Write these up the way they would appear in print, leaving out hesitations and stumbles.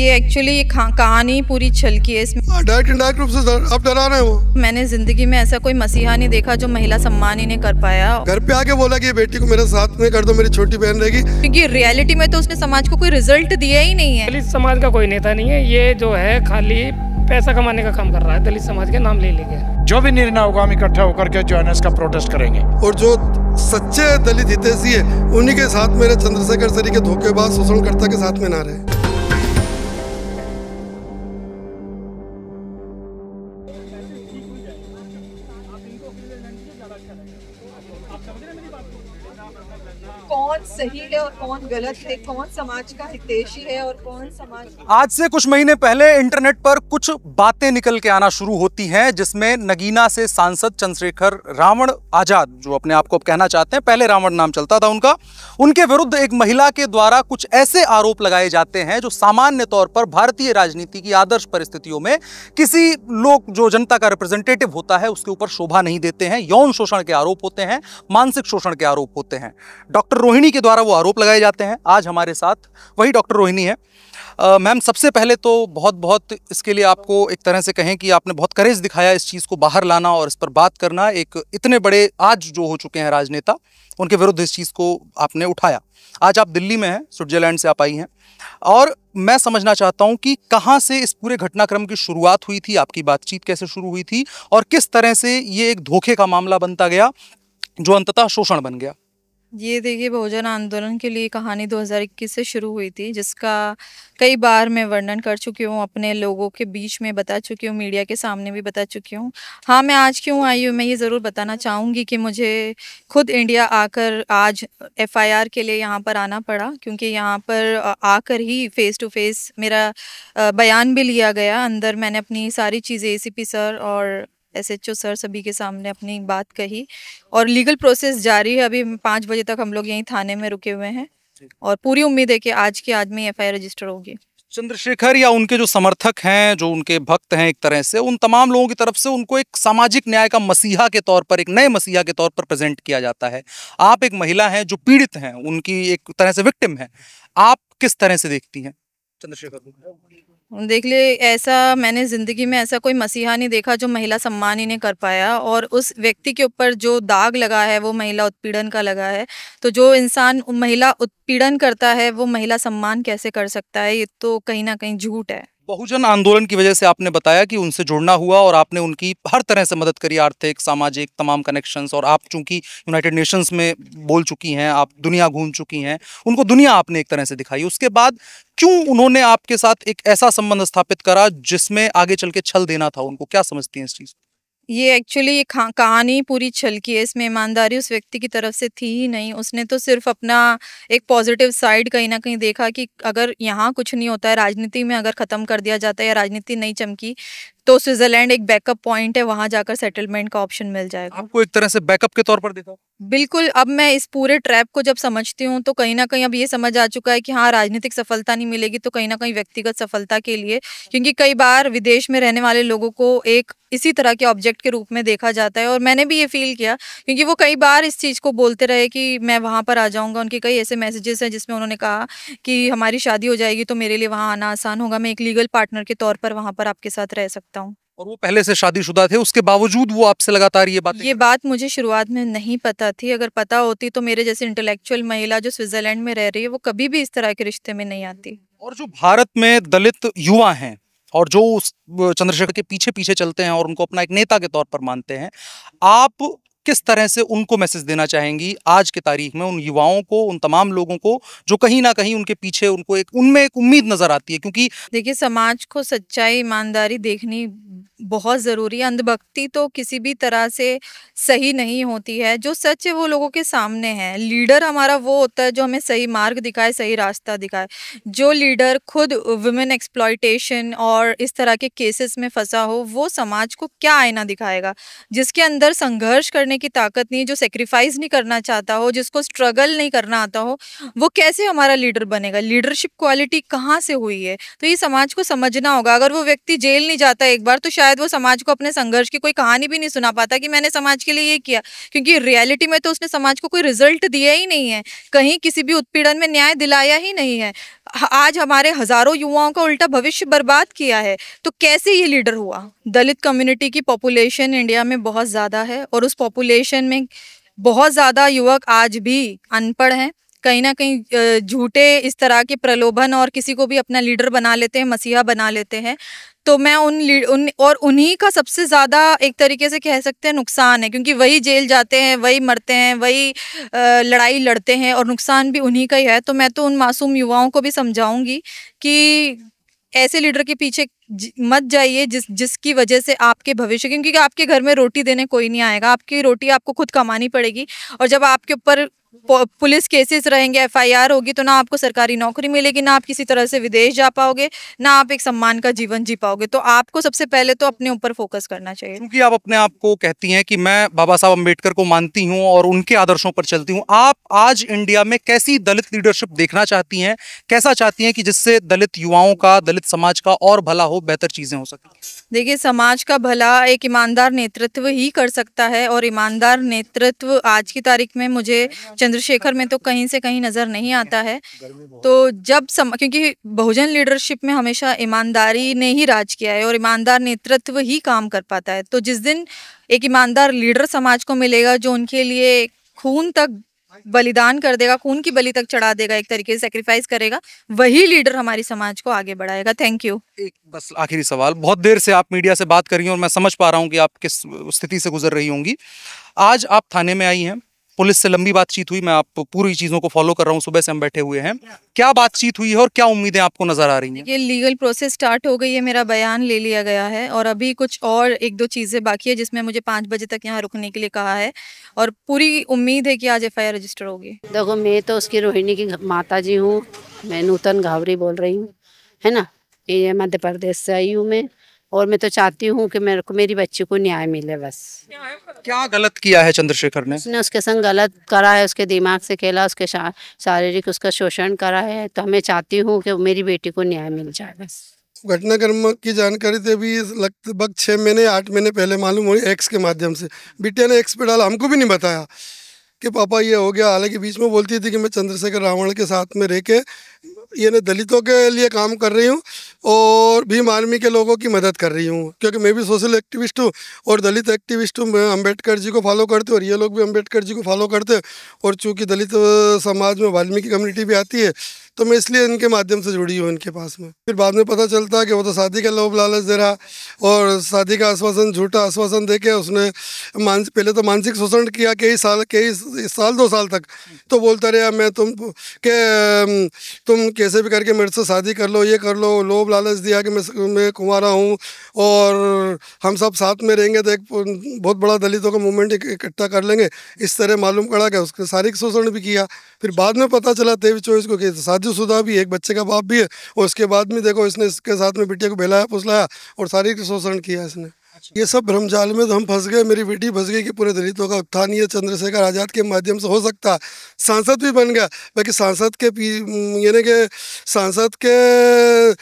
ये एक्चुअली कहानी पूरी छल की है इसमें। डायरेक्ट इनडायरेक्ट रूप से आप डरा रहे हो। मैंने जिंदगी में ऐसा कोई मसीहा नहीं देखा जो महिला सम्मान ही नहीं कर पाया। घर पे आके बोला कि बेटी को मेरे साथ में कर दो, मेरी छोटी बहन रहेगी। क्योंकि रियलिटी में तो उसने समाज को कोई रिजल्ट दिया ही नहीं है। दलित समाज का कोई नेता नहीं है, ये जो है खाली पैसा कमाने का काम कर रहा है। दलित समाज के नाम ले लेके जो भी निर्णय होगा हम इकट्ठा होकर के जो है इसका प्रोटेस्ट करेंगे। और जो सच्चे दलित हितैषी है उन्हीं के साथ मेरे चंद्रशेखर सरी के धोखेबाज शोषणकर्ता के साथ में ना रहे। कौन सही है और कौन गलत है, कौन समाज का हितैषी है और कौन समाज। आज से कुछ महीने पहले इंटरनेट पर कुछ बातें निकल के आना शुरू होती हैं, जिसमें नगीना से सांसद चंद्रशेखर रावण आजाद, जो अपने आप को कहना चाहते हैं, पहले रावण नाम चलता था उनका, उनके विरुद्ध एक महिला के द्वारा कुछ ऐसे आरोप लगाए जाते हैं जो सामान्य तौर पर भारतीय राजनीति की आदर्श परिस्थितियों में किसी लोग जो जनता का रिप्रेजेंटेटिव होता है उसके ऊपर शोभा नहीं देते हैं। यौन शोषण के आरोप होते हैं, मानसिक शोषण के आरोप होते हैं। डॉक्टर रोहिणी के द्वारा वो आरोप लगाए जाते हैं। आज हमारे साथ वही डॉक्टर रोहिणी है। मैम, सबसे पहले तो बहुत बहुत इसके लिए आपको एक तरह से कहें कि आपने बहुत करेज दिखाया इस चीज़ को बाहर लाना और इस पर बात करना। एक इतने बड़े आज जो हो चुके हैं राजनेता, उनके विरुद्ध इस चीज़ को आपने उठाया। आज आप दिल्ली में हैं, स्विट्जरलैंड से आप आई हैं, और मैं समझना चाहता हूं कि कहां से इस पूरे घटनाक्रम की शुरुआत हुई थी, आपकी बातचीत कैसे शुरू हुई थी और किस तरह से ये एक धोखे का मामला बनता गया जो अंततः शोषण बन गया। ये देखिए, बहुजन आंदोलन के लिए कहानी 2021 से शुरू हुई थी, जिसका कई बार मैं वर्णन कर चुकी हूँ, अपने लोगों के बीच में बता चुकी हूँ, मीडिया के सामने भी बता चुकी हूँ। हाँ, मैं आज क्यों आई हूँ, मैं ये ज़रूर बताना चाहूँगी कि मुझे खुद इंडिया आकर आज FIR के लिए यहाँ पर आना पड़ा, क्योंकि यहाँ पर आकर ही फेस टू फेस मेरा बयान भी लिया गया। अंदर मैंने अपनी सारी चीज़ें ACP सर और SHO सर सभी के सामने अपनी बात कही और लीगल प्रोसेस जारी है। अभी 5 बजे तक हम लोग यहीं थाने में रुके हुए हैं और पूरी उम्मीद है कि आज में FIR रजिस्टर होगी। चंद्रशेखर या उनके जो समर्थक हैं, जो उनके भक्त हैं, एक तरह से उन तमाम लोगों की तरफ से उनको एक सामाजिक न्याय का मसीहा के तौर पर, एक नए मसीहा के तौर पर प्रेजेंट किया जाता है। आप एक महिला हैं जो पीड़ित हैं, उनकी एक तरह से विक्टिम है। आप किस तरह से देखती हैं चंद्रशेखर को? देख ले, ऐसा मैंने ज़िंदगी में ऐसा कोई मसीहा नहीं देखा जो महिला सम्मान ही नहीं कर पाया, और उस व्यक्ति के ऊपर जो दाग लगा है वो महिला उत्पीड़न का लगा है। तो जो इंसान महिला उत्पीड़न करता है वो महिला सम्मान कैसे कर सकता है? ये तो कहीं ना कहीं झूठ है। बहुजन आंदोलन की वजह से आपने बताया कि उनसे जुड़ना हुआ और आपने उनकी हर तरह से मदद करी, आर्थिक, सामाजिक, तमाम कनेक्शंस, और आप चूंकि यूनाइटेड नेशंस में बोल चुकी हैं, आप दुनिया घूम चुकी हैं, उनको दुनिया आपने एक तरह से दिखाई। उसके बाद क्यों उन्होंने आपके साथ एक ऐसा संबंध स्थापित करा जिसमें आगे चल के छल देना था उनको? क्या समझती हैं इस चीज़? ये एक्चुअली कहानी पूरी छल की है। इसमें ईमानदारी उस व्यक्ति की तरफ से थी ही नहीं। उसने तो सिर्फ अपना एक पॉजिटिव साइड कहीं ना कहीं देखा कि अगर यहाँ कुछ नहीं होता है, राजनीति में अगर ख़त्म कर दिया जाता है या राजनीति नहीं चमकी, तो स्विट्जरलैंड एक बैकअप पॉइंट है, वहाँ जाकर सेटलमेंट का ऑप्शन मिल जाएगा। आपको एक तरह से बैकअप के तौर पर देखा? बिल्कुल। अब मैं इस पूरे ट्रैप को जब समझती हूँ तो कहीं ना कहीं अब ये समझ आ चुका है कि हाँ, राजनीतिक सफलता नहीं मिलेगी तो कहीं ना कहीं व्यक्तिगत सफलता के लिए, क्योंकि कई बार विदेश में रहने वाले लोगों को एक इसी तरह के ऑब्जेक्ट के रूप में देखा जाता है। और मैंने भी ये फील किया, क्योंकि वो कई बार इस चीज़ को बोलते रहे कि मैं वहाँ पर आ जाऊँगा। उनके कई ऐसे मैसेजेस हैं जिसमें उन्होंने कहा कि हमारी शादी हो जाएगी तो मेरे लिए वहाँ आना आसान होगा, मैं एक लीगल पार्टनर के तौर पर वहाँ पर आपके साथ रह सकता हूँ। और वो पहले से शादीशुदा थे, उसके बावजूद वो आपसे लगातार ये बात मुझे शुरुआत में नहीं पता थी। अगर पता होती तो मेरे जैसे इंटेलेक्चुअल महिला जो स्विट्जरलैंड में रह रही है वो कभी भी इस तरह के रिश्ते में नहीं आती। और जो भारत में दलित युवा हैं और जो उस चंद्रशेखर के पीछे पीछे चलते हैं और उनको अपना एक नेता के तौर पर मानते हैं, आप किस तरह से उनको मैसेज देना चाहेंगी आज की तारीख में, उन युवाओं को, उन तमाम लोगों को जो कहीं ना कहीं उनके पीछे, उनको एक उनमें एक उम्मीद नजर आती है? क्योंकि देखिए, समाज को सच्चाई, ईमानदारी देखनी बहुत ज़रूरी है। अंधभक्ति तो किसी भी तरह से सही नहीं होती है। जो सच है वो लोगों के सामने है। लीडर हमारा वो होता है जो हमें सही मार्ग दिखाए, सही रास्ता दिखाए। जो लीडर खुद वुमेन एक्सप्लॉयटेशन और इस तरह के केसेस में फंसा हो, वो समाज को क्या आईना दिखाएगा? जिसके अंदर संघर्ष करने की ताकत नहीं, जो सेक्रीफाइस नहीं करना चाहता हो, जिसको स्ट्रगल नहीं करना आता हो, वो कैसे हमारा लीडर बनेगा? लीडरशिप क्वालिटी कहाँ से हुई है? तो ये समाज को समझना होगा। अगर वो व्यक्ति जेल नहीं जाता एक बार तो शायद शायद वो समाज को अपने संघर्ष की कोई कहानी भी नहीं सुना पाता कि मैंने समाज के लिए ये किया, क्योंकि रियलिटी में तो उसने समाज को कोई रिजल्ट दिया ही नहीं है, कहीं किसी भी उत्पीड़न में न्याय दिलाया ही नहीं है। आज हमारे हजारों युवाओं का उल्टा भविष्य बर्बाद किया है, तो कैसे ये लीडर हुआ? दलित कम्युनिटी की पॉपुलेशन इंडिया में बहुत ज़्यादा है और उस पॉपुलेशन में बहुत ज़्यादा युवक आज भी अनपढ़ हैं। कहीं ना कहीं झूठे इस तरह के प्रलोभन और किसी को भी अपना लीडर बना लेते हैं, मसीहा बना लेते हैं। तो मैं उन्हीं का सबसे ज़्यादा एक तरीके से कह सकते हैं नुकसान है, क्योंकि वही जेल जाते हैं, वही मरते हैं, वही लड़ाई लड़ते हैं और नुकसान भी उन्हीं का ही है। तो मैं तो उन मासूम युवाओं को भी समझाऊंगी कि ऐसे लीडर के पीछे मत जाइए जिसकी वजह से आपके भविष्य, क्योंकि आपके घर में रोटी देने कोई नहीं आएगा, आपकी रोटी आपको खुद कमानी पड़ेगी। और जब आपके ऊपर पुलिस केसेस रहेंगे, एफआईआर होगी, तो ना आपको सरकारी नौकरी मिलेगी, ना आप किसी तरह से विदेश जा पाओगे, ना आप एक सम्मान का जीवन जी पाओगे। तो आपको सबसे पहले तो अपने ऊपर फोकस करना चाहिए। क्योंकि आप अपने आप को कहती हैं कि मैं बाबा साहब अम्बेडकर को मानती हूं और उनके आदर्शों पर चलती हूं, आप आज इंडिया में कैसी दलित लीडरशिप देखना चाहती हैं, कैसा चाहती हैं कि जिससे दलित युवाओं का, दलित समाज का और भला हो, बेहतर चीजें हो सकें? देखिए, समाज का भला एक ईमानदार नेतृत्व ही कर सकता है, और ईमानदार नेतृत्व आज की तारीख में मुझे चंद्रशेखर में तो कहीं से कहीं नजर नहीं आता है। तो जब क्योंकि बहुजन लीडरशिप में हमेशा ईमानदारी ने ही राज किया है और ईमानदार नेतृत्व ही काम कर पाता है। तो जिस दिन एक ईमानदार लीडर समाज को मिलेगा जो उनके लिए खून तक बलिदान कर देगा, खून की बलि तक चढ़ा देगा, एक तरीके से सेक्रीफाइस करेगा, वही लीडर हमारी समाज को आगे बढ़ाएगा। Thank you. एक बस आखिरी सवाल, बहुत देर से आप मीडिया से बात कर रही हैं और मैं समझ पा रहा हूं कि आप किस स्थिति से गुजर रही होंगी। आज आप थाने में आई हैं, पुलिस से लंबी बातचीत हुई, मैं आप पूरी चीजों को फॉलो कर रहा हूँ, सुबह से हम बैठे हुए हैं। क्या बातचीत हुई है और क्या उम्मीदें आपको नजर आ रही हैं? ये लीगल प्रोसेस स्टार्ट हो गई है, मेरा बयान ले लिया गया है और अभी कुछ और 1-2 चीज़ें बाकी है जिसमें मुझे 5 बजे तक यहाँ रुकने के लिए कहा है और पूरी उम्मीद है कि आज एफआईआर रजिस्टर होगी। देखो, मैं तो उसकी रोहिणी की माता जी हूँ, मैं नूतन घावरी बोल रही हूँ, है ना। ये मध्य प्रदेश से आई हूँ मैं, और मैं तो चाहती हूँ कि मेरे को मेरी बच्ची को न्याय मिले। बस क्या गलत किया है चंद्रशेखर ने? उसने उसके संग गलत करा है, उसके दिमाग से खेला, उसके शारीरिक उसका शोषण करा है। तो मैं चाहती हूँ कि मेरी बेटी को न्याय मिल जाए। बस घटनाक्रम की जानकारी तो अभी लगभग 6 महीने 8 महीने पहले मालूम हुई, एक्स के माध्यम से। बिटिया ने एक्स पे डाला, हमको भी नहीं बताया कि पापा ये हो गया। हालांकि बीच में बोलती थी कि मैं चंद्रशेखर रावण के साथ में रह के ये न दलितों के लिए काम कर रही हूँ और भीम आर्मी के लोगों की मदद कर रही हूँ, क्योंकि मैं भी सोशल एक्टिविस्ट हूँ और दलित एक्टिविस्ट हूँ। मैं अम्बेडकर जी को फॉलो करते और ये लोग भी अम्बेडकर जी को फॉलो करते, और चूँकि दलित समाज में वाल्मीकि कम्युनिटी भी आती है तो मैं इसलिए इनके माध्यम से जुड़ी हूँ इनके पास में। फिर बाद में पता चलता है कि वो तो शादी का लोभ लालच दे रहा और शादी का आश्वासन, झूठा आश्वासन देके उसने पहले तो मानसिक शोषण किया कई साल 2 साल तक। तो बोलता रहा मैं तुम कैसे भी करके मेरे से शादी कर लो, ये कर लो। लोभ लालच दिया कि मैं कुंवारा हूँ और हम सब साथ में रहेंगे तो एक बहुत बड़ा दलितों का मूवमेंट इकट्ठा कर लेंगे। इस तरह मालूम पड़ा कि उसके शारीरिक शोषण भी किया। फिर बाद में पता चला 23-24 को कि शादीशुदा भी, एक बच्चे का बाप भी है, और उसके बाद में देखो इसने इसके साथ में बिटिया को बहलाया फुसलाया और शारीरिक शोषण किया इसने। ये सब भ्रमजाल में तो हम फंस गए, मेरी बेटी फंस गई कि पूरे दलितों का उत्थान ये चंद्रशेखर आज़ाद के माध्यम से हो सकता है। सांसद भी बन गया, बाकी सांसद के यानी कि सांसद के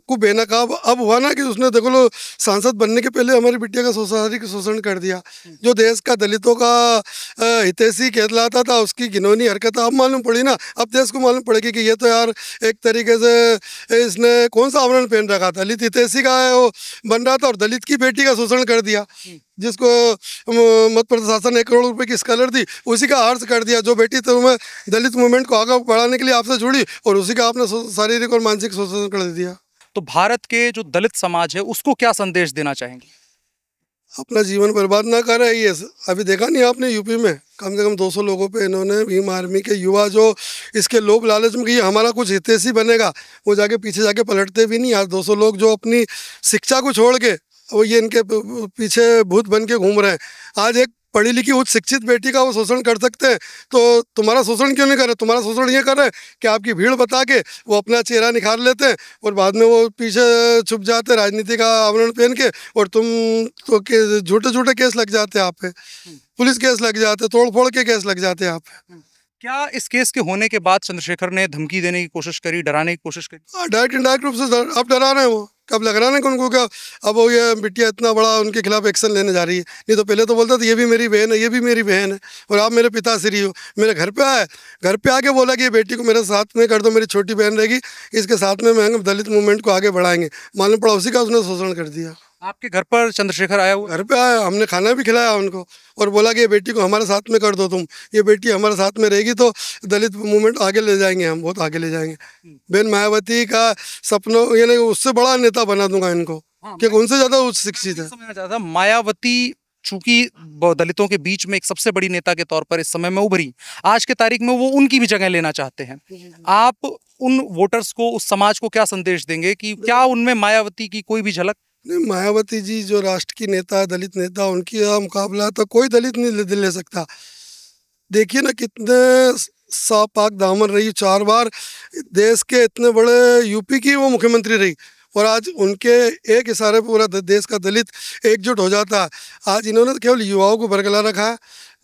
को बेनकाब अब हुआ ना कि उसने देखो लो सांसद बनने के पहले हमारी बिटिया का शारीरिक शोषण कर दिया। जो देश का दलितों का हितैषी कहलाता था उसकी घिनौनी हरकत अब मालूम पड़ी ना। अब देश को मालूम पड़ेगी कि ये तो यार एक तरीके से इसने कौन सा आवरण पहन रखा था, दलित हितैषी का वो बन रहा था और दलित की बेटी का शोषण कर दिया। जिसको मध्य प्रशासन ने 1 करोड़ रुपए की स्कॉलर दी उसी का आर्स कर दिया। जो बेटी तो मैं दलित मूवमेंट को आगे बढ़ाने के लिए आपसे जुड़ी और उसी का आपने शारीरिक और मानसिक शोषण कर दिया। तो भारत के जो दलित समाज है उसको क्या संदेश देना चाहेंगे? अपना जीवन बर्बाद ना कर रहे। ये अभी देखा नहीं आपने यूपी में कम से कम 200 लोगों पे इन्होंने भीम आर्मी के युवा जो इसके लोभ लालच में कि हमारा कुछ हितैषी बनेगा, वो जाके पीछे जाके पलटते भी नहीं। आज 200 लोग जो अपनी शिक्षा को छोड़ के वो ये इनके पीछे भूत बन के घूम रहे हैं। आज एक पढ़ी लिखी उच्च शिक्षित बेटी का वो शोषण कर सकते हैं, तो तुम्हारा शोषण क्यों नहीं कर रहे? तुम्हारा शोषण ये कर रहे हैं कि आपकी भीड़ बता के वो अपना चेहरा निखार लेते हैं और बाद में वो पीछे छुप जाते हैं राजनीति का आवरण पहन के, और तुम तो झूठे झूठे केस लग जाते हैं आप पे, पुलिस केस लग जाते, तोड़ फोड़ के केस लग जाते हैं आप पे। क्या इस केस के होने के बाद चंद्रशेखर ने धमकी देने की कोशिश करी, डराने की कोशिश करी? डायरेक्ट इनडायरेक्ट रूप से आप डरा रहे हैं। वो कब लग रहा ना कि उनको क्या अब वो ये बिटिया इतना बड़ा उनके खिलाफ एक्शन लेने जा रही है। नहीं तो पहले तो बोलता था ये भी मेरी बहन है, ये भी मेरी बहन है, और आप मेरे पिताश्री हो। मेरे घर पे आए, घर पे आके बोला कि ये बेटी को मेरे साथ में कर दो, मेरी छोटी बहन रहेगी, इसके साथ में हम दलित मूवमेंट को आगे बढ़ाएंगे। मालूम पड़ा उसी का उसने शोषण कर दिया। आपके घर पर चंद्रशेखर आया हुआ? घर पे आया, हमने खाना भी खिलाया उनको और बोला कि ये बेटी को हमारे साथ में कर दो तुम, ये बेटी हमारे साथ में रहेगी तो दलित मूवमेंट आगे ले जाएंगे, हम बहुत आगे ले जाएंगे। बहन मायावती का सपनों यानी उससे बड़ा नेता बना दूंगा इनको, क्योंकि उनसे ज़्यादा उच्च शिक्षित है। समझना चाहता था, मायावती चूंकि दलितों के बीच में एक सबसे बड़ी नेता के तौर पर इस समय में उभरी, आज के तारीख में वो उनकी भी जगह लेना चाहते हैं। आप उन वोटर्स को, उस समाज को क्या संदेश देंगे कि क्या उनमें मायावती की कोई भी झलक? नहीं, मायावती जी जो राष्ट्र की नेता है, दलित नेता, उनकी मुकाबला तो कोई दलित नहीं ले सकता। देखिए ना कितने साफ पाक दामन रही, 4 बार देश के इतने बड़े यूपी की वो मुख्यमंत्री रही, और आज उनके एक इशारे पर पूरा देश का दलित एकजुट हो जाता है। आज इन्होंने तो केवल युवाओं को बरगला रखा है,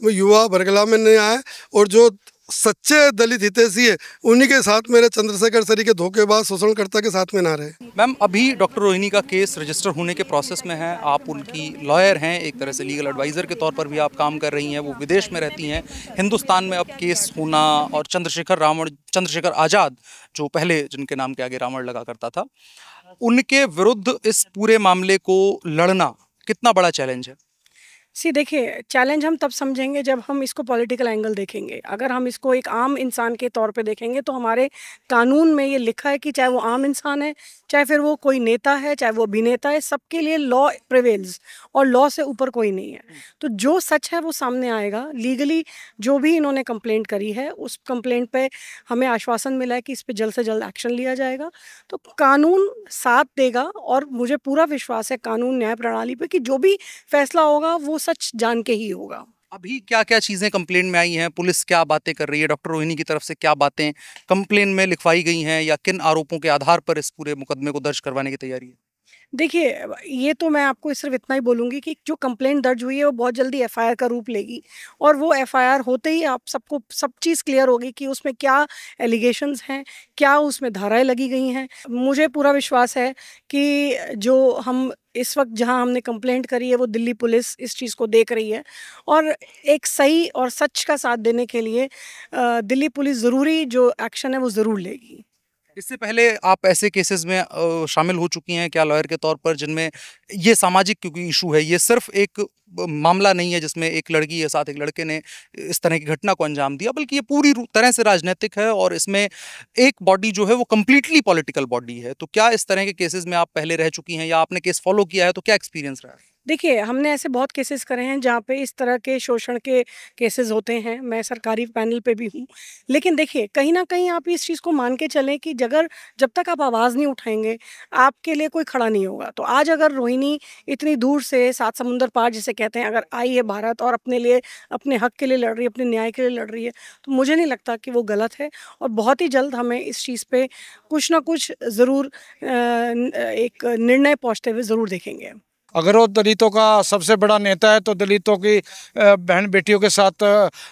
वो युवा बरगला में नहीं आए, और जो सच्चे दलित हितैषी है उन्हीं के साथ मेरे चंद्रशेखर सरी के धोखेबाज शोषणकर्ता के साथ में ना रहे। मैम, अभी डॉक्टर रोहिणी का केस रजिस्टर होने के प्रोसेस में है, आप उनकी लॉयर हैं, एक तरह से लीगल एडवाइज़र के तौर पर भी आप काम कर रही हैं, वो विदेश में रहती हैं। हिंदुस्तान में अब केस होना और चंद्रशेखर आज़ाद जो पहले जिनके नाम के आगे रावण लगा करता था, उनके विरुद्ध इस पूरे मामले को लड़ना कितना बड़ा चैलेंज है? देखिए, चैलेंज हम तब समझेंगे जब हम इसको पॉलिटिकल एंगल देखेंगे। अगर हम इसको एक आम इंसान के तौर पे देखेंगे तो हमारे कानून में ये लिखा है कि चाहे वो आम इंसान है, चाहे फिर वो कोई नेता है, चाहे वो अभिनेता है, सबके लिए लॉ प्रिवेल्स और लॉ से ऊपर कोई नहीं है। तो जो सच है वो सामने आएगा। लीगली जो भी इन्होंने कंप्लेंट करी है, उस कंप्लेंट पे हमें आश्वासन मिला है कि इस पे जल्द से जल्द एक्शन लिया जाएगा। तो कानून साथ देगा, और मुझे पूरा विश्वास है कानून न्याय प्रणाली पे कि जो भी फैसला होगा वो सच जान के ही होगा। अभी क्या क्या चीज़ें कंप्लेन में आई हैं, पुलिस क्या बातें कर रही है, डॉक्टर रोहिणी की तरफ से क्या बातें कंप्लेन में लिखवाई गई हैं, या किन आरोपों के आधार पर इस पूरे मुकदमे को दर्ज करवाने की तैयारी है? देखिए, ये तो मैं आपको सिर्फ इतना ही बोलूँगी कि जो कंप्लेंट दर्ज हुई है वो बहुत जल्दी एफआईआर का रूप लेगी, और वो एफआईआर होते ही आप सबको सब चीज़ क्लियर होगी कि उसमें क्या एलिगेशंस हैं, क्या उसमें धाराएं लगी गई हैं। मुझे पूरा विश्वास है कि जो हम इस वक्त जहां हमने कंप्लेंट करी है वो दिल्ली पुलिस इस चीज़ को देख रही है, और एक सही और सच का साथ देने के लिए दिल्ली पुलिस ज़रूरी जो एक्शन है वो ज़रूर लेगी। इससे पहले आप ऐसे केसेस में शामिल हो चुकी हैं क्या लॉयर के तौर पर, जिनमें ये सामाजिक क्योंकि इशू है, ये सिर्फ एक मामला नहीं है जिसमें एक लड़की के साथ एक लड़के ने इस तरह की घटना को अंजाम दिया, बल्कि ये पूरी तरह से राजनीतिक है और इसमें एक बॉडी जो है वो कम्प्लीटली पॉलिटिकल बॉडी है। तो क्या इस तरह के केसेस में आप पहले रह चुकी हैं या आपने केस फॉलो किया है, तो क्या एक्सपीरियंस रहा है? देखिए, हमने ऐसे बहुत केसेस करे हैं जहाँ पे इस तरह के शोषण के केसेस होते हैं। मैं सरकारी पैनल पे भी हूँ। लेकिन देखिए, कहीं ना कहीं आप इस चीज़ को मान के चलें कि जब तक आप आवाज़ नहीं उठाएंगे आपके लिए कोई खड़ा नहीं होगा। तो आज अगर रोहिणी इतनी दूर से 7 समुंदर पार जिसे कहते हैं अगर आई है भारत और अपने लिए, अपने हक के लिए लड़ रही है, अपने न्याय के लिए लड़ रही है, तो मुझे नहीं लगता कि वो गलत है। और बहुत ही जल्द हमें इस चीज़ पे कुछ ना कुछ ज़रूर एक निर्णय पहुँचते हुए ज़रूर देखेंगे। अगर वो दलितों का सबसे बड़ा नेता है तो दलितों की बहन बेटियों के साथ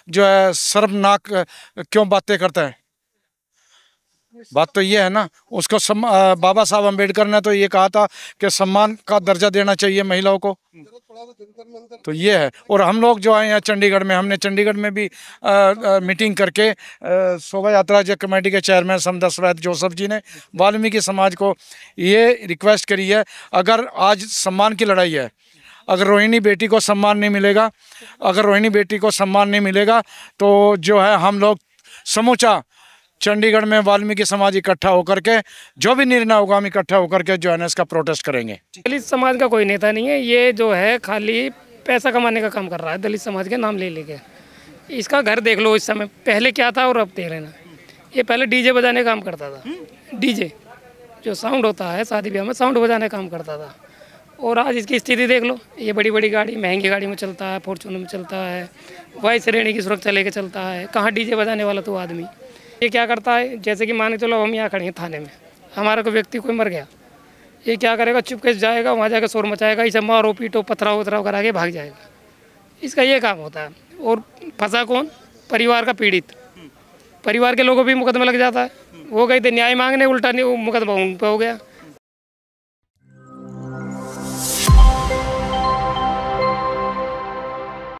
जो है शर्मनाक क्यों बातें करता है? बात तो ये है ना, उसको बाबा साहब अम्बेडकर ने तो ये कहा था कि सम्मान का दर्जा देना चाहिए महिलाओं को, तो ये है। और हम लोग जो आए हैं चंडीगढ़ में, हमने चंडीगढ़ में भी मीटिंग करके शोभा यात्रा जो कमेटी के चेयरमैन समदस वैद जोसेफ जी ने वाल्मीकि समाज को ये रिक्वेस्ट करी है, अगर आज सम्मान की लड़ाई है, अगर रोहिणी बेटी को सम्मान नहीं मिलेगा, तो जो है हम लोग समूचा चंडीगढ़ में वाल्मीकि समाज इकट्ठा होकर के जो भी निर्णय होगा हम इकट्ठा होकर के जो है इसका प्रोटेस्ट करेंगे। दलित समाज का कोई नेता नहीं है, ये जो है खाली पैसा कमाने का काम कर रहा है दलित समाज के नाम ले लेके। इसका घर देख लो इस समय, पहले क्या था और अब देख लेना। ये पहले डीजे बजाने का काम करता था, डीजे जो साउंड होता है शादी ब्याह में साउंड बजाने का काम करता था, और आज इसकी स्थिति देख लो। ये बड़ी बड़ी गाड़ी, महंगी गाड़ी में चलता है, फॉर्चूनर में चलता है, वाई श्रेणी की सुरक्षा लेके चलता है। कहाँ डीजे बजाने वाला तो आदमी। ये क्या करता है, जैसे कि मान के चलो हम यहाँ खड़े हैं थाने में, हमारा कोई व्यक्ति कोई मर गया, ये क्या करेगा, चुपके से जाएगा वहाँ जाकर शोर मचाएगा, इसे मारो पीटो पथराव उतराव करा के भाग जाएगा। इसका ये काम होता है। और फंसा कौन? परिवार का पीड़ित। परिवार के लोगों भी मुकदमा लग जाता है। वो गए थे न्याय मांगने, उल्टा मुकदमा उन पर हो गया।